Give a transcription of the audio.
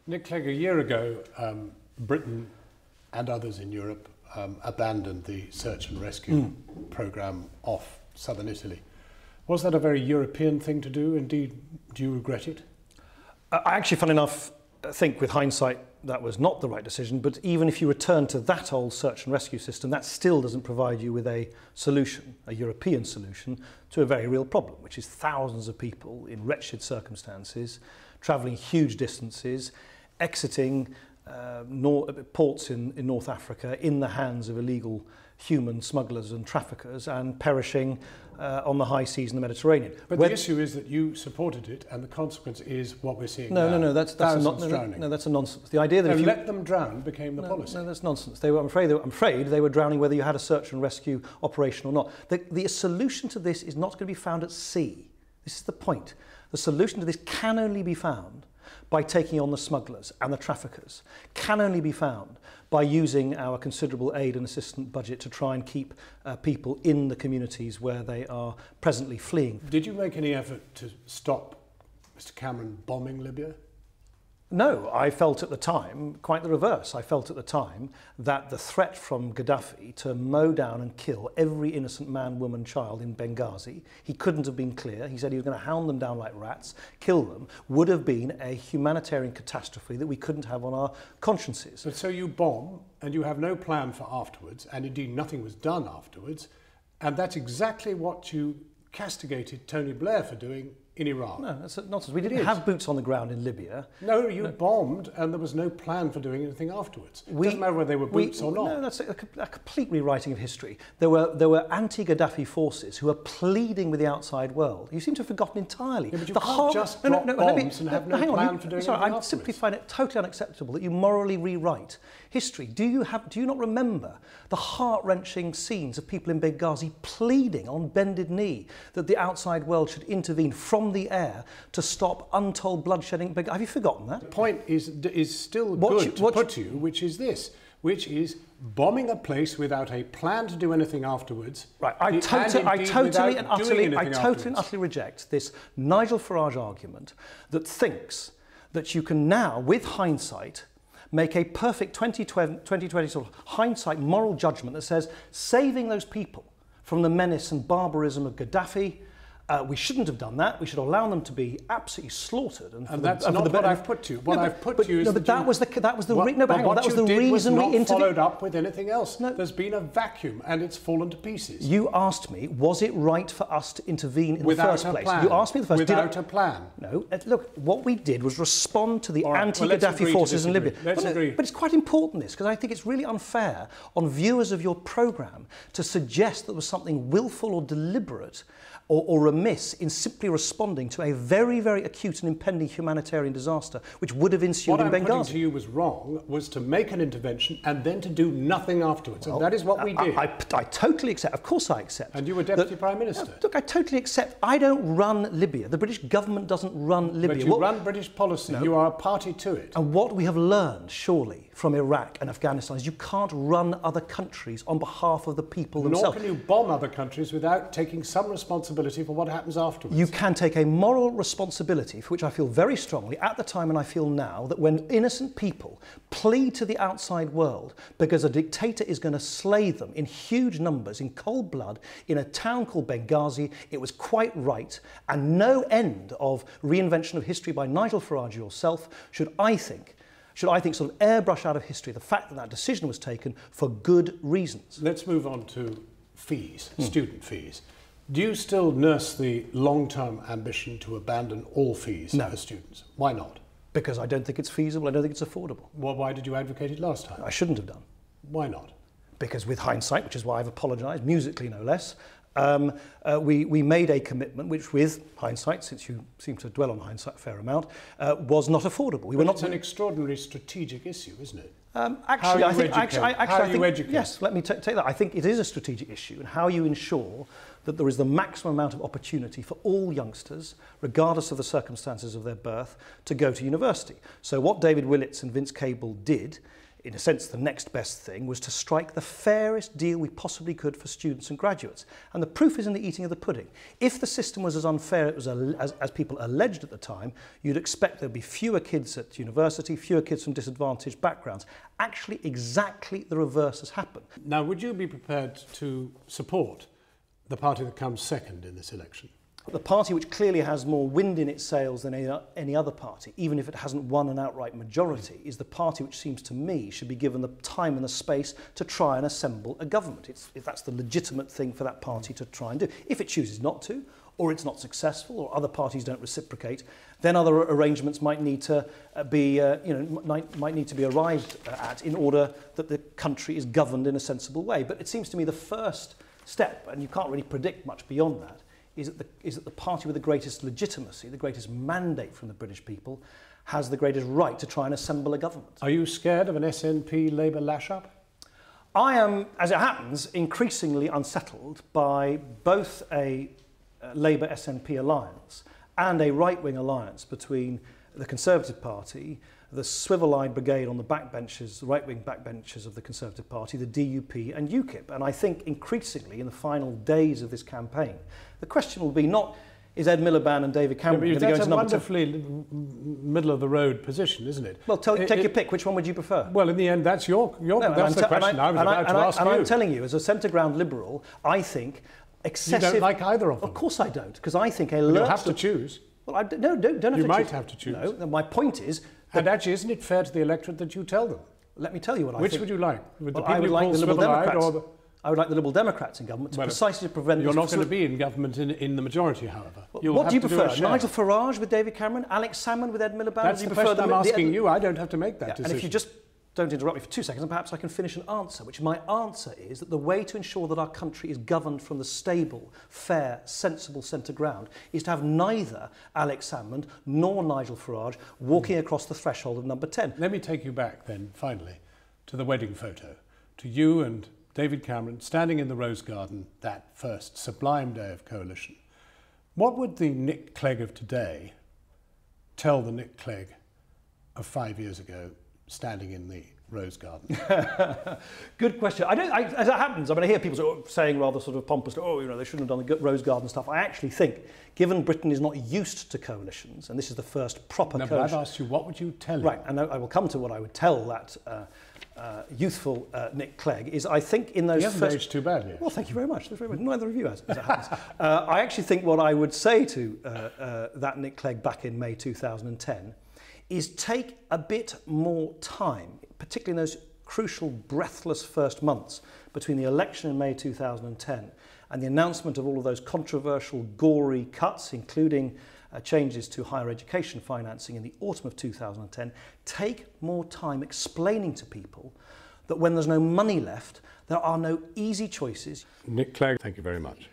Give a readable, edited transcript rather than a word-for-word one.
Nick Clegg, a year ago, Britain and others in Europe abandoned the search and rescue programme off southern Italy. Was that a very European thing to do? Indeed, do you regret it? I actually, funnily enough, think with hindsight that was not the right decision, but even if you return to that old search and rescue system, that still doesn't provide you with a solution, a European solution, to a very real problem, which is thousands of people in wretched circumstances, travelling huge distances, exiting ports in North Africa in the hands of illegal human smugglers and traffickers and perishing on the high seas in the Mediterranean. But the issue is that you supported it, and the consequence is what we're seeing now. No, that's drowning. No, that's a nonsense. The idea that and if you let them drown became the policy. No, that's nonsense. I'm afraid they were drowning whether you had a search and rescue operation or not. The solution to this is not going to be found at sea. This is the point. The solution to this can only be found by taking on the smugglers and the traffickers, can only be found by using our considerable aid and assistance budget to try and keep people in the communities where they are presently fleeing. Did you make any effort to stop Mr. Cameron bombing Libya? No, I felt at the time quite the reverse. I felt at the time that the threat from Gaddafi to mow down and kill every innocent man, woman, child in Benghazi, he couldn't have been clear. He said he was going to hound them down like rats, kill them, would have been a humanitarian catastrophe that we couldn't have on our consciences. But so you bomb and you have no plan for afterwards, and indeed nothing was done afterwards, and that's exactly what you castigated Tony Blair for doing in Iraq. No, that's nonsense. We didn't have boots on the ground in Libya. No, you bombed and there was no plan for doing anything afterwards. It doesn't matter whether they were boots or not. No, that's a complete rewriting of history. There were anti-Gaddafi forces who were pleading with the outside world. You seem to have forgotten entirely. Yeah, but you can't just drop bombs and have no plan for doing anything I afterwards. simply find it totally unacceptable that you morally rewrite history. Do you not remember the heart-wrenching scenes of people in Benghazi pleading on bended knee that the outside world should intervene from the air to stop untold bloodshedding? Have you forgotten that? The point is still good to put to you, which is this, which is bombing a place without a plan to do anything afterwards. Right, I totally and utterly reject this Nigel Farage argument that thinks that you can now, with hindsight, make a perfect 2020 sort of hindsight moral judgment that says saving those people from the menace and barbarism of Gaddafi, we shouldn't have done that. We should allow them to be absolutely slaughtered. And that's not what I've put to you. What I've put to you is that was the reason we intervened. Followed up with anything else. No. There's been a vacuum and it's fallen to pieces. You asked me, was it right for us to intervene in the first place? Plan. You asked me the first. Without a plan. No. Look, what we did was respond to the anti-Gaddafi forces in Libya. Let's agree. But it's quite important, this, because I think it's really unfair on viewers of your programme to suggest that there was something willful or deliberate or remiss in simply responding to a very, very acute and impending humanitarian disaster which would have ensued in Benghazi. What I'm putting to you was wrong, was to make an intervention and then to do nothing afterwards. Well, and that is what we did. I totally accept. Of course I accept. And you were Deputy Prime Minister. Look, I totally accept. I don't run Libya. The British government doesn't run Libya. But you run British policy. No. You are a party to it. And what we have learned, surely, from Iraq and Afghanistan is you can't run other countries on behalf of the people themselves. Nor can you bomb other countries without taking some responsibility for what happens afterwards. You can take a moral responsibility, for which I feel very strongly at the time and I feel now, that when innocent people plead to the outside world because a dictator is going to slay them in huge numbers, in cold blood, in a town called Benghazi, it was quite right, and no end of reinvention of history by Nigel Farage yourself should I think sort of airbrush out of history the fact that that decision was taken for good reasons. Let's move on to fees, student fees. Do you still nurse the long-term ambition to abandon all fees for students? Why not? Because I don't think it's feasible, I don't think it's affordable. Well, why did you advocate it last time? I shouldn't have done. Why not? Because with hindsight, which is why I've apologised, musically no less, we made a commitment which, with hindsight, since you seem to dwell on hindsight a fair amount, was not affordable. It's an extraordinary strategic issue, isn't it? Actually, I think yes. Let me take that. I think it is a strategic issue, and how you ensure that there is the maximum amount of opportunity for all youngsters, regardless of the circumstances of their birth, to go to university. So what David Willits and Vince Cable did in a sense, the next best thing was to strike the fairest deal we possibly could for students and graduates. And the proof is in the eating of the pudding. If the system was as unfair as people alleged at the time, you'd expect there'd be fewer kids at university, fewer kids from disadvantaged backgrounds. Actually, exactly the reverse has happened. Now, would you be prepared to support the party that comes second in this election? The party which clearly has more wind in its sails than any other party, even if it hasn't won an outright majority, is the party which seems to me should be given the time and the space to try and assemble a government. If that's the legitimate thing for that party to try and do. If it chooses not to, or it's not successful, or other parties don't reciprocate, then other arrangements might need to be arrived at in order that the country is governed in a sensible way. But it seems to me the first step, and you can't really predict much beyond that, is that the party with the greatest legitimacy, the greatest mandate from the British people, has the greatest right to try and assemble a government. Are you scared of an SNP Labour lash-up? I am, as it happens, increasingly unsettled by both a Labour SNP alliance and a right-wing alliance between the Conservative Party, the swivel-eyed brigade on the backbenches, the right-wing backbenches of the Conservative Party, the DUP and UKIP. And I think increasingly in the final days of this campaign, the question will be not, is Ed Miliband and David Cameron going to go into number two? That's a wonderfully middle-of-the-road position, isn't it? Well, take your pick. Which one would you prefer? Well, in the end, that's the question I was about to ask you. And I'm telling you, as a centre-ground liberal, I think excessive... You don't like either of them? Of course I don't, because I think You'll have to choose. Well, don't have to choose. You might have to choose. No, my point is... And actually, isn't it fair to the electorate that you tell them? Let me tell you what I think. Which would you like? Would the people I would you like call the Liberal Democrats. or I would like the Liberal Democrats in government precisely to prevent... You're not going to be in government in the majority, however. What do you prefer? Nigel Farage with David Cameron? Alex Salmond with Ed Miliband? That's the question I'm asking you. I don't have to make that decision. And if you just don't interrupt me for 2 seconds, and perhaps I can finish an answer, which my answer is that the way to ensure that our country is governed from the stable, fair, sensible centre ground is to have neither Alex Salmond nor Nigel Farage walking across the threshold of number 10. Let me take you back then, finally, to the wedding photo, to you and David Cameron standing in the Rose Garden that first sublime day of coalition. What would the Nick Clegg of today tell the Nick Clegg of 5 years ago standing in the Rose Garden? Good question. As it happens, I hear people saying rather sort of pompously, they shouldn't have done the Rose Garden stuff. I actually think, given Britain is not used to coalitions, and this is the first proper coalition... But I've asked you, what would you tell him? Right, and I will come to what I would tell that youthful Nick Clegg, is I think in those... He hasn't aged too badly. Well, thank you very much. Neither of you has, as it happens. I actually think what I would say to that Nick Clegg back in May 2010 is take a bit more time, particularly in those crucial, breathless first months between the election in May 2010 and the announcement of all of those controversial, gory cuts, including changes to higher education financing in the autumn of 2010, take more time explaining to people that when there's no money left, there are no easy choices. Nick Clegg, thank you very much.